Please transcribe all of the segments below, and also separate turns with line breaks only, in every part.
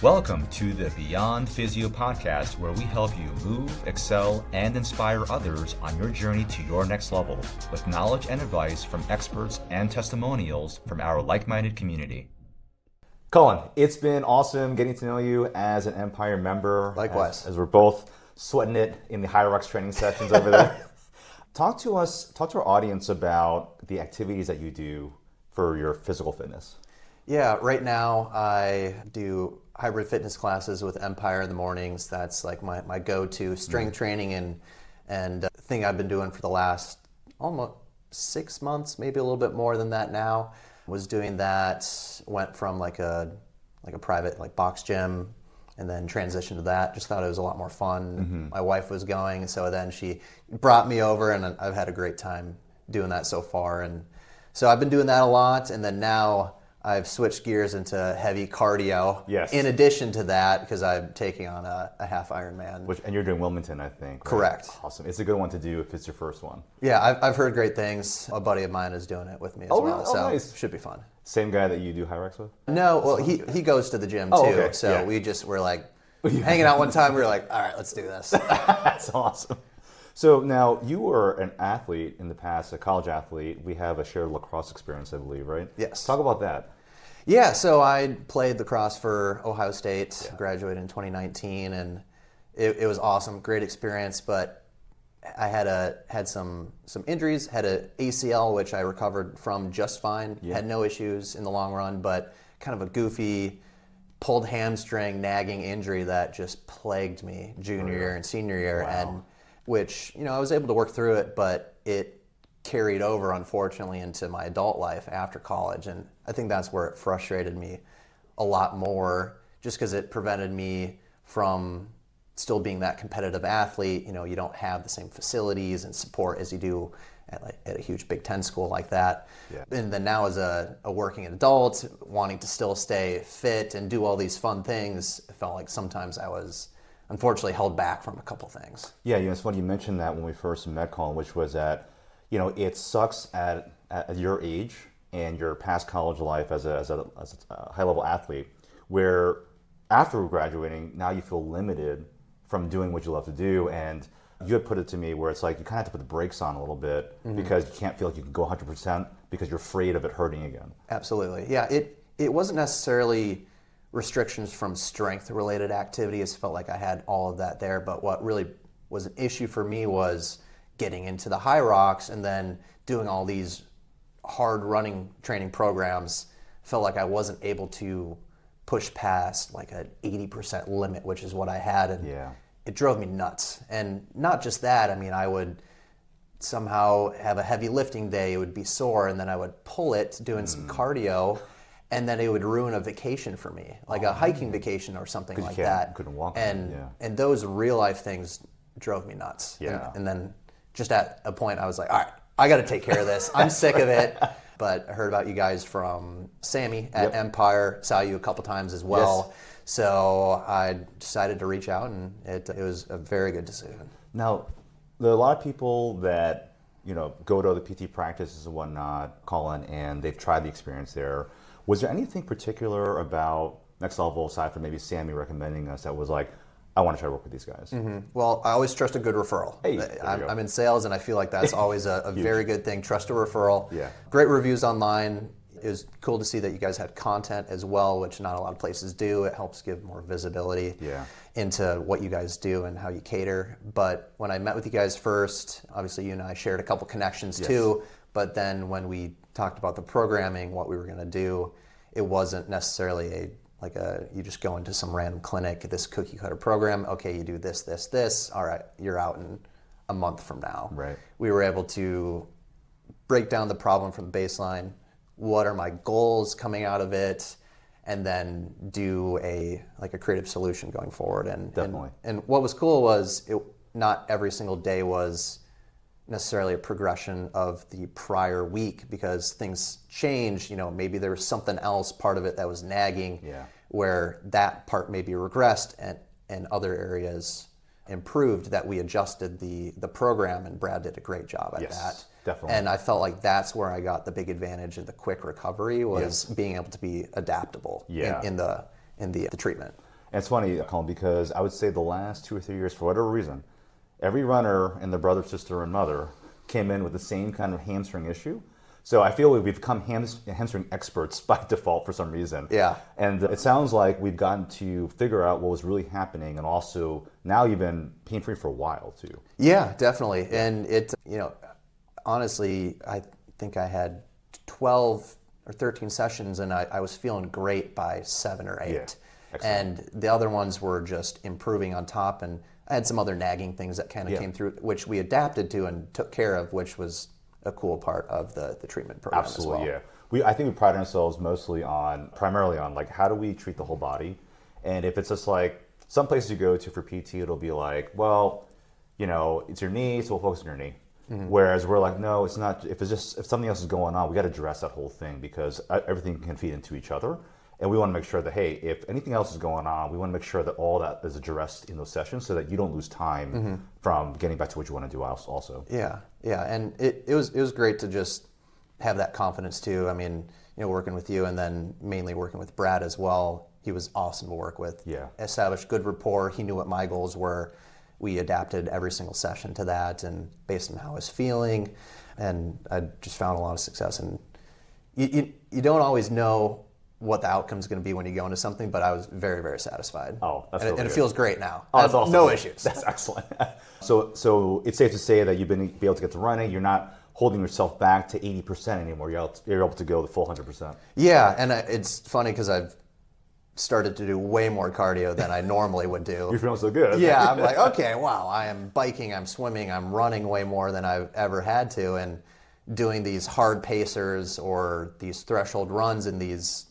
Welcome to the Beyond Physio podcast, where we help you move, excel, and inspire others on your journey to your next level with knowledge and advice from experts and testimonials from our like-minded community.
Cullen, it's been awesome getting to know you as an Empire member.
Likewise.
As we're both sweating it in the High Rocks training sessions over there. Talk to our audience about the activities that you do for your physical fitness.
Yeah, right now I do hybrid fitness classes with Empire in the mornings. That's like my go-to strength training and thing I've been doing for the last almost 6 months, maybe a little bit more than that now. Was doing that, went from like a private box gym and then transitioned to that. Just thought it was a lot more fun. Mm-hmm. My wife was going, so then she brought me over and I've had a great time doing that so far. And so I've been doing that a lot, and then now I've switched gears into heavy cardio.
Yes.
In addition to that, because I'm taking on a half Ironman.
And you're doing Wilmington, I think. Right?
Correct.
Awesome. It's a good one to do if it's your first one.
Yeah, I've heard great things. A buddy of mine is doing it with me as well.
Really?
So
nice.
Should be fun.
Same guy that you do high rocks with?
No, well, he goes to the gym too.
Okay.
So
yeah.
we just were like hanging out one time. We were like, all right, let's do this.
That's awesome. So now you were an athlete in the past, a college athlete. We have a shared lacrosse experience, I believe, right?
Yes.
Talk about that.
Yeah, so I played lacrosse for Ohio State, graduated in 2019, and it was awesome, great experience, but I had some injuries, had an ACL, which I recovered from just fine, had no issues in the long run, but kind of a goofy pulled hamstring nagging injury that just plagued me junior year and senior year, and which, I was able to work through it, but it carried over, unfortunately, into my adult life after college. And I think that's where it frustrated me a lot more, just because it prevented me from still being that competitive athlete. You don't have the same facilities and support as you do at a huge Big Ten school like that. Yeah. And then now as a working adult, wanting to still stay fit and do all these fun things, it felt like sometimes I was unfortunately held back from a couple things.
Yeah, it's funny you mentioned that when we first met, Cullen, which was that it sucks at your age and your past college life as a high-level athlete, where after graduating, now you feel limited from doing what you love to do. And you had put it to me where it's like you kind of have to put the brakes on a little bit because you can't feel like you can go 100% because you're afraid of it hurting again.
Absolutely. Yeah, it wasn't necessarily restrictions from strength-related activities. It felt like I had all of that there, but what really was an issue for me was getting into the high rocks and then doing all these hard running training programs. Felt like I wasn't able to push past like an 80% limit, which is what I had, and it drove me nuts. And not just that, I would somehow have a heavy lifting day, it would be sore, and then I would pull it doing some cardio, and then it would ruin a vacation for me, like a hiking vacation or something like that.
You couldn't walk.
And those real life things drove me nuts.
Yeah.
And then just at a point I was like, all right, I got to take care of this. I'm sick of it. But I heard about you guys from Sammy at Empire, saw you a couple times as well. Yes. So I decided to reach out, and it was a very good decision.
Now, there are a lot of people that, go to other PT practices and whatnot, Cullen, and they've tried the experience there. Was there anything particular about Next Level, aside from maybe Sammy recommending us, that was like, I want to try to work with these guys?
Mm-hmm. Well, I always trust a good referral.
Hey,
I'm in sales, and I feel like that's always a very good thing. Trust a referral.
Yeah.
Great reviews online. It was cool to see that you guys had content as well, which not a lot of places do. It helps give more visibility into what you guys do and how you cater. But when I met with you guys first, obviously you and I shared a couple connections too. But then when we talked about the programming, what we were going to do, it wasn't necessarily you just go into some random clinic, this cookie cutter program. Okay, you do this, this, this. All right, you're out in a month from now.
Right.
We were able to break down the problem from the baseline. What are my goals coming out of it? And then do a creative solution going forward.
Definitely.
And what was cool was not every single day was necessarily a progression of the prior week, because things change. Maybe there was something else, part of it that was nagging, where that part maybe regressed and other areas improved, that we adjusted the program, and Brad did a great job at that.
Definitely.
And I felt like that's where I got the big advantage in the quick recovery, was being able to be adaptable in the treatment.
And it's funny, Cullen, because I would say the last 2 or 3 years, for whatever reason, every runner and their brother, sister, and mother came in with the same kind of hamstring issue. So I feel we've become hamstring experts by default for some reason.
Yeah.
And it sounds like we've gotten to figure out what was really happening, and also now you've been pain-free for a while too.
Yeah, definitely. And honestly, I think I had 12 or 13 sessions, and I was feeling great by 7 or 8.
Yeah.
And the other ones were just improving on top, and I had some other nagging things that kind of came through, which we adapted to and took care of, which was a cool part of the treatment program.
Absolutely,
as well.
I think we pride ourselves primarily on like, how do we treat the whole body? And if it's just like, some places you go to for PT, it'll be like, well, it's your knee, so we'll focus on your knee. Mm-hmm. Whereas we're like, no, it's not. If something else is going on, we got to address that whole thing, because everything can feed into each other. And we want to make sure that, hey, if anything else is going on, we want to make sure that all that is addressed in those sessions, so that you don't lose time from getting back to what you want to do also.
Yeah, and it was great to just have that confidence too. I mean, working with you, and then mainly working with Brad as well. He was awesome to work with.
Yeah.
Established good rapport. He knew what my goals were. We adapted every single session to that, and based on how I was feeling, and I just found a lot of success. And you don't always know what the outcome is going to be when you go into something, but I was very, very satisfied.
Oh, that's
and
really
it
good.
feels great now.
Oh, that's awesome.
No issues.
That's excellent. So it's safe to say that you've been able to get to running. You're not holding yourself back to 80% anymore. You're able to go the full 100%.
Yeah, and it's funny because I've started to do way more cardio than I normally would do.
You're feeling so good.
Yeah, I'm like, okay, wow, I am biking, I'm swimming, I'm running way more than I've ever had to, and doing these hard pacers or these threshold runs in these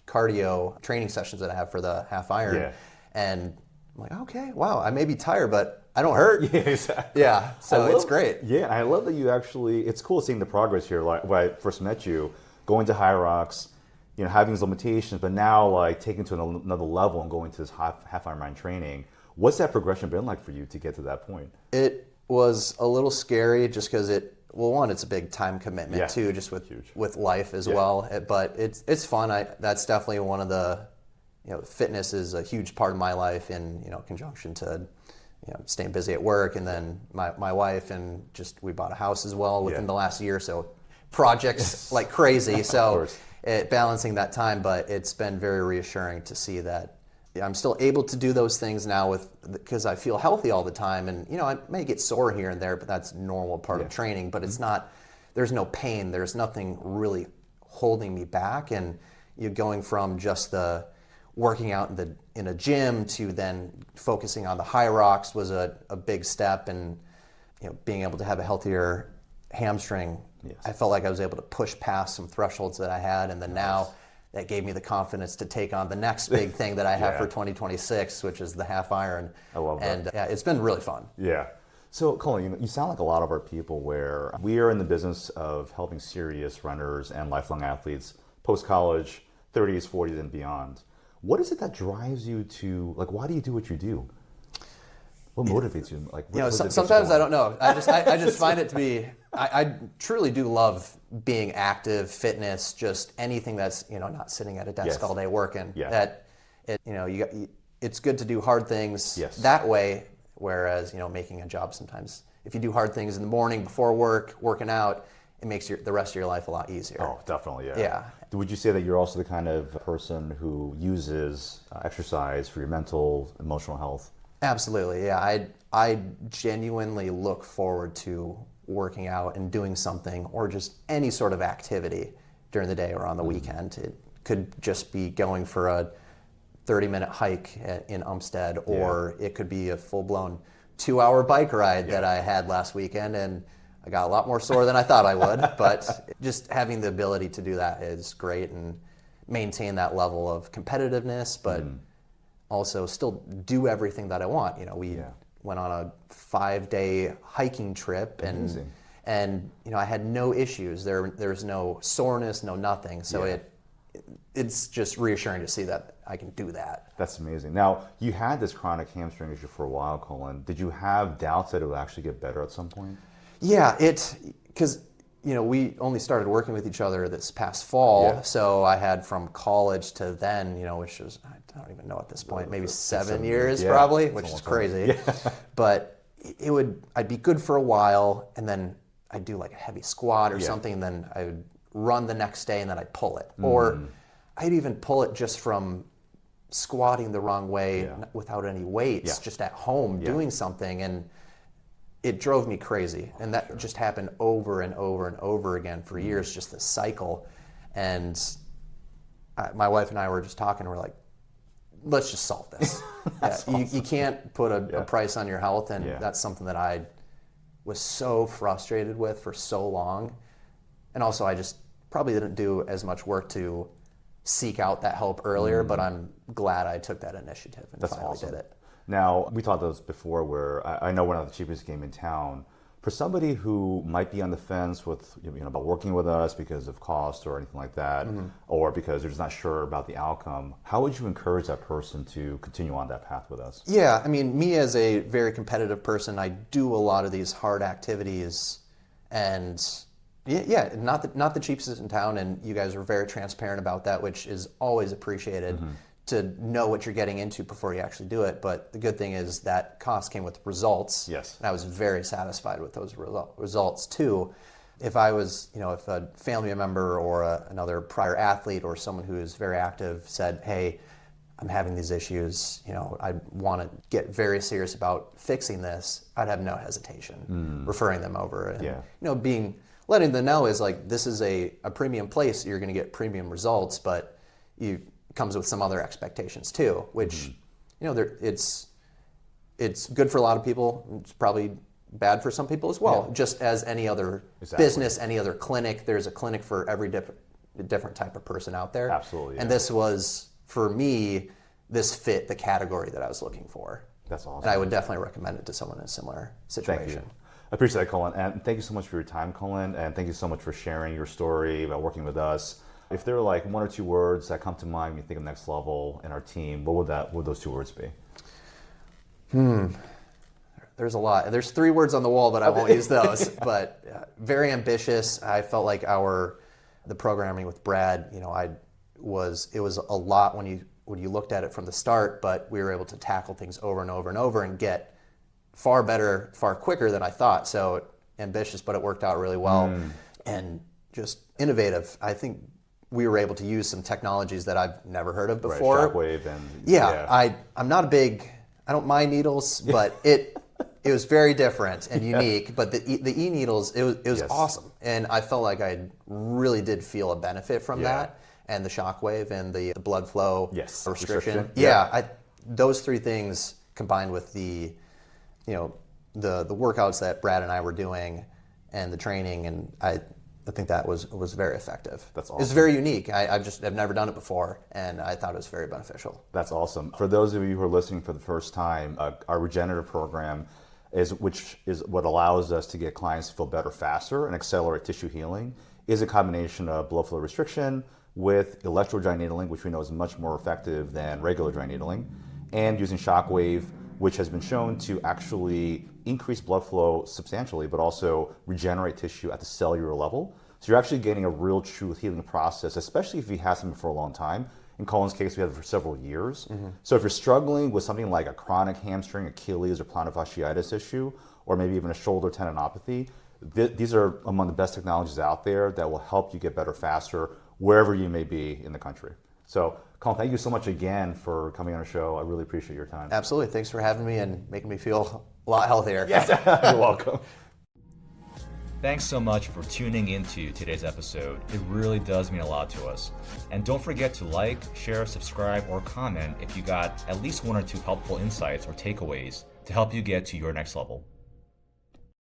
cardio training sessions that I have for the half iron.
Yeah.
And I'm like, okay, wow, I may be tired, but I don't hurt.
Yeah, exactly.
Yeah, so it's great.
Yeah, I love that you actually, it's cool seeing the progress here. Like when I first met you, going to High Rocks, having these limitations, but now like taking to another level and going to this half Ironman training. What's that progression been like for you to get to that point?
It was a little scary just because it's a big time commitment too, just with life as well. But it's fun. That's definitely one of the, fitness is a huge part of my life in conjunction to staying busy at work, and then my wife, and just we bought a house as well within the last year, so projects like crazy. So balancing that time, but it's been very reassuring to see that I'm still able to do those things now because I feel healthy all the time, and I may get sore here and there, but that's a normal part of training. But it's not. There's no pain. There's nothing really holding me back, and you're going from just the working out in a gym to then focusing on the High Rocks was a big step, and being able to have a healthier hamstring. Yes. I felt like I was able to push past some thresholds that I had, and then now that gave me the confidence to take on the next big thing that I have for 2026, which is the half iron.
I love that.
And it's been really fun.
Yeah. So, Cullen, you sound like a lot of our people, where we are in the business of helping serious runners and lifelong athletes post-college, 30s, 40s, and beyond. What is it that drives you to, like, why do you do what you do? What motivates you? Like,
sometimes I don't know. I just find it to be. I truly do love being active, fitness, just anything that's not sitting at a desk all day working.
Yeah.
It's good to do hard things that way. Whereas making a job sometimes, if you do hard things in the morning before work, working out, it makes the rest of your life a lot easier.
Oh, definitely, yeah.
Yeah.
Would you say that you're also the kind of person who uses exercise for your mental, emotional health?
Absolutely, yeah. I genuinely look forward to working out and doing something, or just any sort of activity during the day or on the weekend. It could just be going for a 30-minute hike in Umstead, or it could be a full-blown 2-hour bike ride that I had last weekend, and I got a lot more sore than I thought I would. But just having the ability to do that is great, and maintain that level of competitiveness, but also still do everything that I want. We went on a 5-day hiking trip, and I had no issues. There's no soreness, no nothing. So it's just reassuring to see that I can do that.
That's amazing. Now, you had this chronic hamstring issue for a while, Cullen. Did you have doubts that it would actually get better at some point?
Yeah, because we only started working with each other this past fall.
Yeah.
So I had from college to then, which was, I don't even know at this point, maybe 7 years probably, which is crazy. But I'd be good for a while, and then I'd do like a heavy squat or something, and then I would run the next day, and then I'd pull it. Or I'd even pull it just from squatting the wrong way without any weights, just at home doing something. And it drove me crazy. And that just happened over and over and over again for years, just this cycle. And my wife and I were just talking, we're like, let's just solve this. Awesome. You can't put a price on your health, and that's something that I was so frustrated with for so long. And also I just probably didn't do as much work to seek out that help earlier, but I'm glad I took that initiative and finally did it.
Now, we talked about this before, where I know we're not the cheapest game in town. For somebody who might be on the fence with, about working with us because of cost or anything like that, or because they're just not sure about the outcome, how would you encourage that person to continue on that path with us?
Yeah, I mean, me as a very competitive person, I do a lot of these hard activities, and not the cheapest in town, and you guys are very transparent about that, which is always appreciated. To know what you're getting into before you actually do it. But the good thing is that cost came with results.
Yes.
And I was very satisfied with those results too. If I was, if a family member or another prior athlete or someone who is very active said, hey, I'm having these issues, I want to get very serious about fixing this, I'd have no hesitation referring them over. And, letting them know is like, this is a premium place, you're going to get premium results, but comes with some other expectations too, which it's good for a lot of people. It's probably bad for some people as well. Just as any other business, any other clinic, there's a clinic for every different type of person out there.
Absolutely.
And this was, for me, this fit the category that I was looking for.
That's awesome.
And I would definitely recommend it to someone in a similar situation.
Thank you. I appreciate that, Cullen. And thank you so much for your time, Cullen. And thank you so much for sharing your story about working with us. If there are like one or two words that come to mind when you think of Next Level and our team, what would those two words be?
There's a lot. There's 3 words on the wall, but I won't use those. But very ambitious. I felt like the programming with Brad, it was a lot when you looked at it from the start, but we were able to tackle things over and over and over and get far better, far quicker than I thought. So ambitious, but it worked out really well. And just innovative. I think we were able to use some technologies that I've never heard of before.
Right, shockwave and
I'm not I don't mind needles, but it was very different and unique. But the e-needles, it was awesome, and I felt like I really did feel a benefit from that, and the shockwave and the blood flow restriction. Those 3 things combined with the workouts that Brad and I were doing and the training, and I think that was very effective.
That's awesome.
It's very unique. I've never done it before, and I thought it was very beneficial.
That's awesome. For those of you who are listening for the first time, our regenerative program which is what allows us to get clients to feel better faster and accelerate tissue healing, is a combination of blood flow restriction with electrodry needling, which we know is much more effective than regular dry needling, and using shockwave, which has been shown to actually increase blood flow substantially, but also regenerate tissue at the cellular level. So you're actually getting a real true healing process, especially if you have something for a long time. In Cullen's case, we had it for several years. Mm-hmm. So if you're struggling with something like a chronic hamstring, Achilles, or plantar fasciitis issue, or maybe even a shoulder tendinopathy, these are among the best technologies out there that will help you get better faster wherever you may be in the country. So Cullen, thank you so much again for coming on our show. I really appreciate your time.
Absolutely. Thanks for having me and making me feel a lot healthier.
Yes, you're welcome.
Thanks so much for tuning into today's episode. It really does mean a lot to us. And don't forget to like, share, subscribe, or comment if you got at least one or two helpful insights or takeaways to help you get to your next level.